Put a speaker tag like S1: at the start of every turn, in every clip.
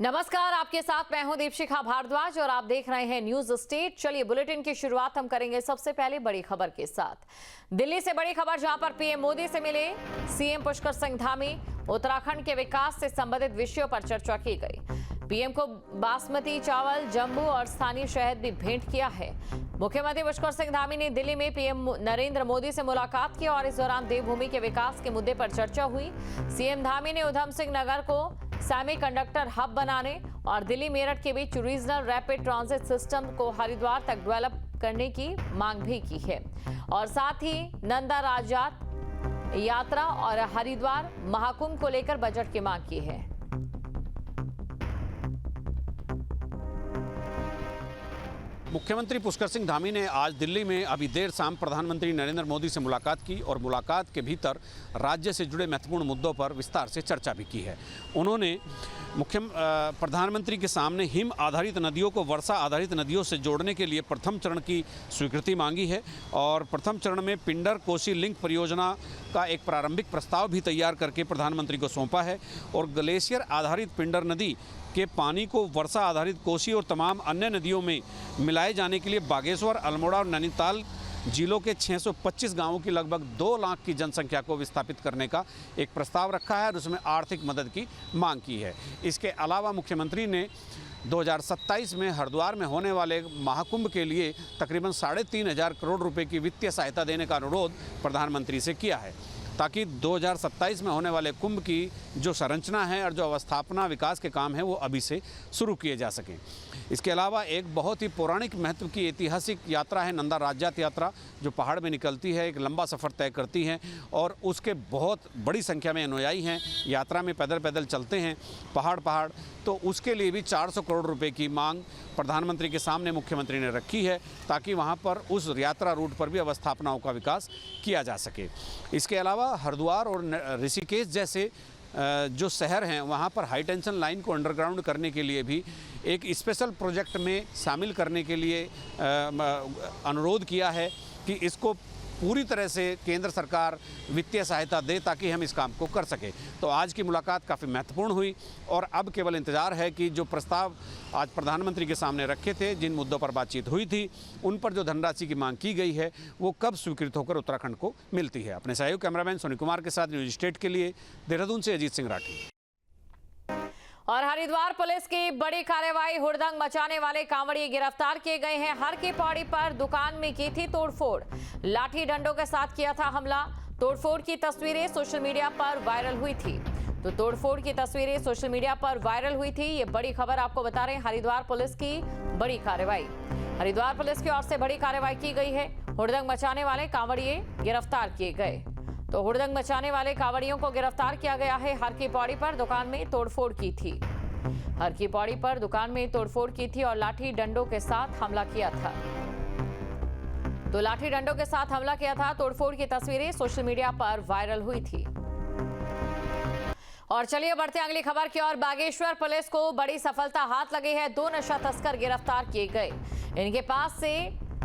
S1: नमस्कार, आपके साथ मैं हूं दीपशिखा भारद्वाज और आप देख रहे हैं न्यूज स्टेट। चलिए बुलेटिन की शुरुआत हम करेंगे सबसे पहले बड़ी खबर के साथ। दिल्ली से बड़ी खबर, जहां पर पीएम मोदी से मिले सीएम पुष्कर सिंह धामी। उत्तराखंड के विकास से संबंधित विषयों पर चर्चा की गई। पीएम को बासमती चावल, जम्बू और स्थानीय शहद भी भेंट किया है। मुख्यमंत्री पुष्कर सिंह धामी ने दिल्ली में पीएम नरेंद्र मोदी से मुलाकात की और इस दौरान देवभूमि के विकास के मुद्दे पर चर्चा हुई। सीएम धामी ने उधम सिंह नगर को सेमीकंडक्टर हब बनाने और दिल्ली मेरठ के बीच रीजनल रैपिड ट्रांजिट सिस्टम को हरिद्वार तक डेवलप करने की मांग भी की है और साथ ही नंदा राजात यात्रा और हरिद्वार महाकुंभ को लेकर बजट की मांग की है।
S2: मुख्यमंत्री पुष्कर सिंह धामी ने आज दिल्ली में अभी देर शाम प्रधानमंत्री नरेंद्र मोदी से मुलाकात की और मुलाकात के भीतर राज्य से जुड़े महत्वपूर्ण मुद्दों पर विस्तार से चर्चा भी की है। उन्होंने प्रधानमंत्री के सामने हिम आधारित नदियों को वर्षा आधारित नदियों से जोड़ने के लिए प्रथम चरण की स्वीकृति मांगी है और प्रथम चरण में पिंडर कोसी लिंक परियोजना का एक प्रारंभिक प्रस्ताव भी तैयार करके प्रधानमंत्री को सौंपा है और ग्लेशियर आधारित पिंडर नदी के पानी को वर्षा आधारित कोसी और तमाम अन्य नदियों में मिलाए जाने के लिए बागेश्वर, अल्मोड़ा और नैनीताल जिलों के 625 गांवों की लगभग 2 लाख की जनसंख्या को विस्थापित करने का एक प्रस्ताव रखा है और उसमें आर्थिक मदद की मांग की है। इसके अलावा मुख्यमंत्री ने 2027 में हरिद्वार में होने वाले महाकुंभ के लिए तकरीबन 3,500 करोड़ रुपए की वित्तीय सहायता देने का अनुरोध प्रधानमंत्री से किया है ताकि 2027 में होने वाले कुंभ की जो संरचना है और जो अवस्थापना विकास के काम है वो अभी से शुरू किए जा सकें। इसके अलावा एक बहुत ही पौराणिक महत्व की ऐतिहासिक यात्रा है नंदा राजात यात्रा, जो पहाड़ में निकलती है, एक लंबा सफ़र तय करती है और उसके बहुत बड़ी संख्या में अनुयायी हैं। यात्रा में पैदल पैदल चलते हैं पहाड़, तो उसके लिए भी 400 करोड़ रुपए की मांग प्रधानमंत्री के सामने मुख्यमंत्री ने रखी है ताकि वहाँ पर उस यात्रा रूट पर भी अवस्थापनाओं का विकास किया जा सके। इसके अलावा हरिद्वार और ऋषिकेश जैसे जो शहर हैं वहाँ पर हाई टेंशन लाइन को अंडरग्राउंड करने के लिए भी एक स्पेशल प्रोजेक्ट में शामिल करने के लिए अनुरोध किया है कि इसको पूरी तरह से केंद्र सरकार वित्तीय सहायता दे ताकि हम इस काम को कर सकें। तो आज की मुलाकात काफ़ी महत्वपूर्ण हुई और अब केवल इंतज़ार है कि जो प्रस्ताव आज प्रधानमंत्री के सामने रखे थे, जिन मुद्दों पर बातचीत हुई थी, उन पर जो धनराशि की मांग की गई है वो कब स्वीकृत होकर उत्तराखंड को मिलती है। अपने सहयोगी कैमरामैन सोनी कुमार के साथ न्यूज स्टेट के लिए देहरादून से अजीत सिंह राठी।
S1: और हरिद्वार पुलिस की बड़ी कार्रवाई, हुड़दंग मचाने वाले कांवड़िए गिरफ्तार किए गए हैं। हर की पौड़ी पर दुकान में की थी तोड़फोड़, लाठी डंडों के साथ किया था हमला। तोड़फोड़ की तस्वीरें सोशल मीडिया पर वायरल हुई थी। तो तोड़फोड़ की तस्वीरें सोशल मीडिया पर वायरल हुई थी। ये बड़ी खबर आपको बता रहे हैं, हरिद्वार पुलिस की बड़ी कार्रवाई। हरिद्वार पुलिस की ओर से बड़ी कार्रवाई की गई है। हुड़दंग मचाने वाले कांवड़िए गिरफ्तार किए गए। तो हुड़दंग मचाने वाले कांवड़ियों को गिरफ्तार किया गया है। हर की पौड़ी पर दुकान में तोड़फोड़ की थी। हर की पौड़ी पर दुकान में तोड़फोड़ की थी और लाठी डंडों के साथ हमला किया था। तो लाठी डंडों के साथ हमला किया था। तोड़फोड़ की तस्वीरें सोशल मीडिया पर वायरल हुई थी। और चलिए बढ़ते अगली खबर की ओर। बागेश्वर पुलिस को बड़ी सफलता हाथ लगी है। 2 नशा तस्कर गिरफ्तार किए गए। इनके पास से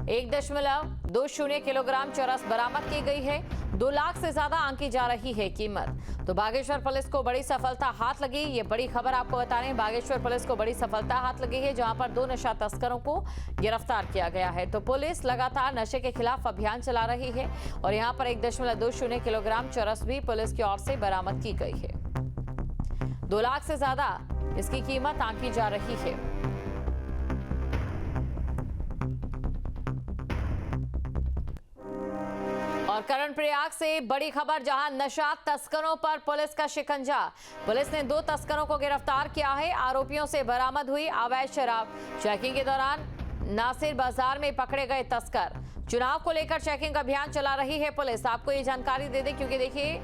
S1: 1.20 किलोग्राम चरस बरामद की गई है। 2 लाख से ज्यादा आंकी जा रही है कीमत। तो बागेश्वर पुलिस को बड़ी सफलता हाथ लगी। ये बड़ी खबर आपको बता रहे हैं, बागेश्वर पुलिस को बड़ी सफलता हाथ लगी है, जहां पर 2 नशा तस्करों को गिरफ्तार किया गया है। तो पुलिस लगातार नशे के खिलाफ अभियान चला रही है और यहाँ पर 1.20 किलोग्राम चरस भी पुलिस की ओर से बरामद की गई है। 2 लाख से ज्यादा इसकी कीमत आंकी जा रही है। और कर्णप्रयाग से बड़ी खबर, जहां नशा तस्करों पर पुलिस का शिकंजा। पुलिस ने 2 तस्करों को गिरफ्तार किया है। आरोपियों से बरामद हुई अवैध शराब। चेकिंग के दौरान नासिर बाजार में पकड़े गए तस्कर। चुनाव को लेकर चेकिंग अभियान चला रही है पुलिस। आपको ये जानकारी दे दें क्योंकि देखिए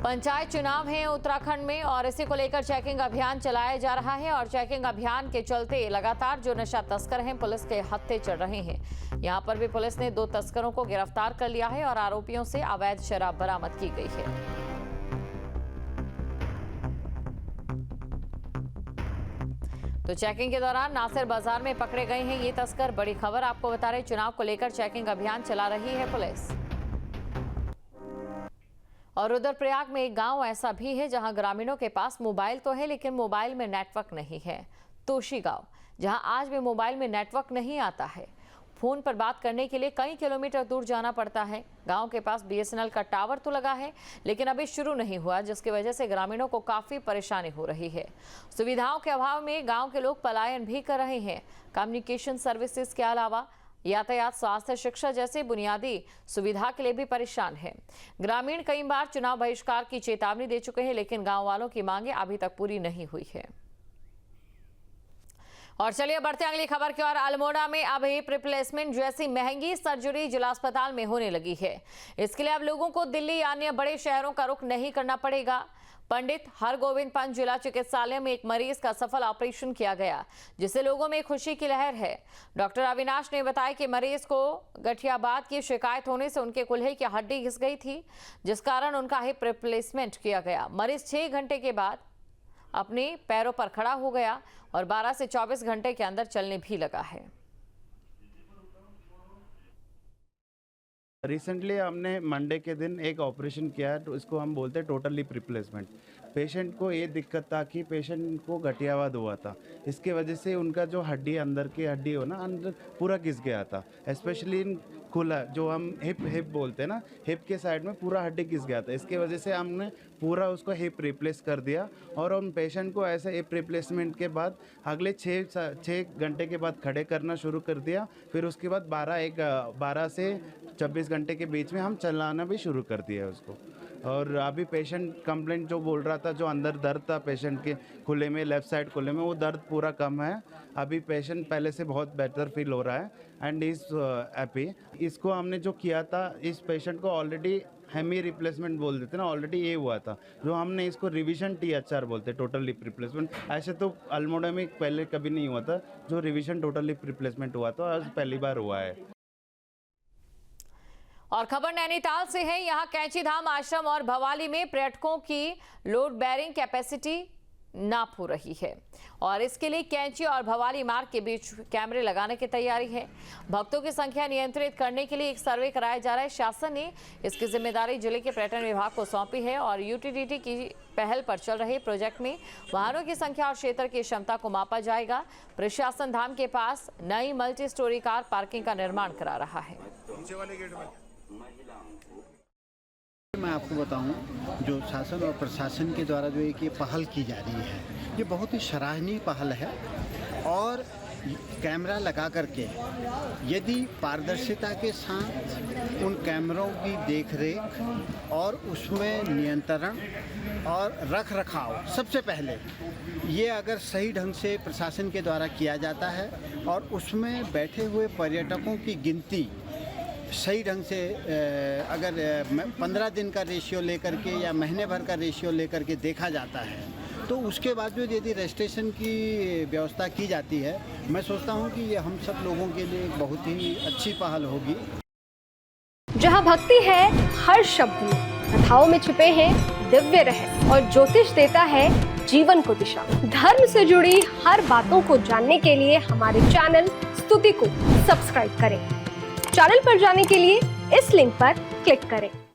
S1: पंचायत चुनाव है उत्तराखंड में और इसी को लेकर चेकिंग अभियान चलाया जा रहा है और चेकिंग अभियान के चलते लगातार जो नशा तस्कर हैं पुलिस के हत्थे चढ़ रहे हैं। यहां पर भी पुलिस ने 2 तस्करों को गिरफ्तार कर लिया है और आरोपियों से अवैध शराब बरामद की गई है। तो चेकिंग के दौरान नासिर बाजार में पकड़े गए हैं ये तस्कर। बड़ी खबर आपको बता रहे, चुनाव को लेकर चेकिंग अभियान चला रही है पुलिस। और रुद्रप्रयाग में एक गांव ऐसा भी है जहां ग्रामीणों के पास मोबाइल तो है लेकिन मोबाइल में नेटवर्क नहीं है। तोशी गांव, जहां आज भी मोबाइल में नेटवर्क नहीं आता है। फोन पर बात करने के लिए कई किलोमीटर दूर जाना पड़ता है। गांव के पास BSNL का टावर तो लगा है लेकिन अभी शुरू नहीं हुआ, जिसकी वजह से ग्रामीणों को काफी परेशानी हो रही है। सुविधाओं के अभाव में गांव के लोग पलायन भी कर रहे हैं। कम्युनिकेशन सर्विसेज के अलावा यातायात, स्वास्थ्य, शिक्षा जैसे बुनियादी सुविधा के लिए भी परेशान है। ग्रामीण कई बार चुनाव बहिष्कार की चेतावनी दे चुके हैं लेकिन गांव वालों की मांगे अभी तक पूरी नहीं हुई है। और चलिए बढ़ते अगली खबर की ओर। अल्मोड़ा में अब हिप रिप्लेसमेंट जैसी महंगी सर्जरी जिला अस्पताल में होने लगी है। इसके लिए अब लोगों को दिल्ली या अन्य बड़े शहरों का रुख नहीं करना पड़ेगा। पंडित हरगोविंद पंत जिला चिकित्सालय में एक मरीज का सफल ऑपरेशन किया गया, जिससे लोगों में खुशी की लहर है। डॉक्टर अविनाश ने बताया कि मरीज को गठियाबात की शिकायत होने से उनके कुल्हे की हड्डी घिस गई थी, जिस कारण उनका हिप रिप्लेसमेंट किया गया। मरीज 6 घंटे के बाद अपने पैरों पर खड़ा हो गया और 12 से 24 घंटे के अंदर चलने भी लगा है।
S3: रिसेंटली हमने मंडे के दिन एक ऑपरेशन किया है, तो इसको हम बोलते हैं टोटल हिप रिप्लेसमेंट। पेशेंट को ये दिक्कत था कि पेशेंट को गठियावाद हुआ था, इसके वजह से उनका जो हड्डी अंदर की हड्डी हो ना अंदर पूरा घिस गया था। स्पेशली इन खुला जो हम हिप बोलते हैं ना, हिप के साइड में पूरा हड्डी घिस गया था। इसके वजह से हमने पूरा उसको हिप रिप्लेस कर दिया और उन पेशेंट को ऐसे हिप रिप्लेसमेंट के बाद अगले 6 घंटे के बाद खड़े करना शुरू कर दिया। फिर उसके बाद 12 से 24 घंटे के बीच में हम चलाना भी शुरू कर दिया उसको। और अभी पेशेंट कंप्लेंट जो बोल रहा था, जो अंदर दर्द था पेशेंट के खुले में, लेफ़्ट साइड खुले में, वो दर्द पूरा कम है। अभी पेशेंट पहले से बहुत बेटर फील हो रहा है एंड इज़ हैप्पी। इसको हमने जो किया था, इस पेशेंट को ऑलरेडी हेमी रिप्लेसमेंट बोल देते ना, ऑलरेडी ये हुआ था। जो हमने इसको रिवीजन THR बोलते, टोटल हिप रिप्लेसमेंट। ऐसे तो अल्मोड़ा में पहले कभी नहीं हुआ था, जो रिवीजन टोटल हिप रिप्लेसमेंट हुआ था, आज पहली बार हुआ है।
S1: और खबर नैनीताल से है। यहाँ कैंची धाम आश्रम और भवाली में पर्यटकों की लोड बेयरिंग कैपेसिटी नाप हो रही है और इसके लिए कैंची और भवाली मार्ग के बीच कैमरे लगाने की तैयारी है। भक्तों की संख्या नियंत्रित करने के लिए एक सर्वे कराया जा रहा है। शासन ने इसकी जिम्मेदारी जिले के पर्यटन विभाग को सौंपी है और UTDT की पहल पर चल रहे प्रोजेक्ट में वाहनों की संख्या और क्षेत्र की क्षमता को मापा जाएगा। प्रशासन धाम के पास नई मल्टी स्टोरी कार पार्किंग का निर्माण करा रहा है।
S4: मैं आपको बताऊं, जो शासन और प्रशासन के द्वारा जो एक ये पहल की जा रही है, ये बहुत ही सराहनीय पहल है। और कैमरा लगा करके यदि पारदर्शिता के साथ उन कैमरों की देखरेख और उसमें नियंत्रण और रख रखाव, सबसे पहले ये अगर सही ढंग से प्रशासन के द्वारा किया जाता है और उसमें बैठे हुए पर्यटकों की गिनती सही ढंग से अगर 15 दिन का रेशियो लेकर के या महीने भर का रेशियो लेकर के देखा जाता है, तो उसके बाद जो यदि रजिस्ट्रेशन की व्यवस्था की जाती है, मैं सोचता हूं कि ये हम सब लोगों के लिए एक बहुत ही अच्छी पहल होगी।
S5: जहां भक्ति है हर शब्द में, कथाओं में छुपे हैं दिव्य रहस्य और ज्योतिष देता है जीवन को दिशा। धर्म से जुड़ी हर बातों को जानने के लिए हमारे चैनल स्तुति को सब्सक्राइब करें। चैनल पर जाने के लिए इस लिंक पर क्लिक करें।